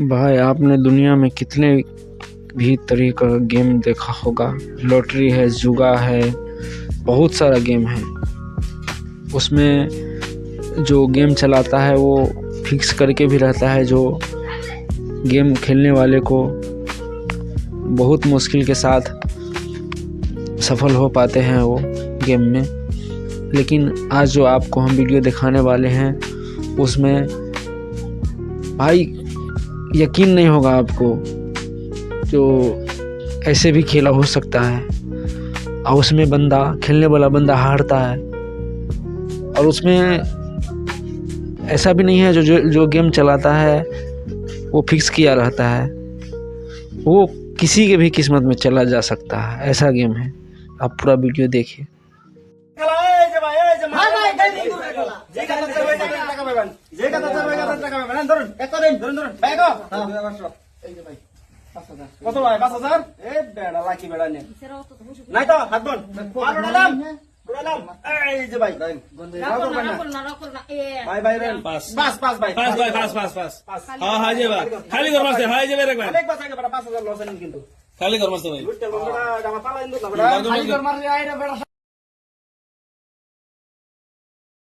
भाई आपने दुनिया में कितने भी तरह का गेम देखा होगा। लॉटरी है, जुआ है, बहुत सारा गेम है। उसमें जो गेम चलाता है वो फिक्स करके भी रहता है। जो गेम खेलने वाले को बहुत मुश्किल के साथ सफल हो पाते हैं वो गेम में। लेकिन आज जो आपको हम वीडियो दिखाने वाले हैं उसमें भाई यकीन नहीं होगा आपको, जो ऐसे भी खेला हो सकता है और उसमें खेलने वाला बंदा हारता है। और उसमें ऐसा भी नहीं है जो गेम चलाता है वो फिक्स किया रहता है, वो किसी के भी किस्मत में चला जा सकता है। ऐसा गेम है, आप पूरा वीडियो देखिए। কত ভাই 5000 এ বেড়া লাকি বেড়া নে নাই তো হাত বল আর উড়ালাম এই যে ভাই ভাই ভাই রেন পাস ভাই হ্যাঁ হাই যাবে খালি কর মারছে হাই যাবে একবার অনেক বাস আগে বেড়া 5000 লস আনি কিন্তু খালি কর মারছে ভাই লুটতে বড় গামা পালা ইন্দু না বেড়া খালি কর মারছে আইরা বেড়া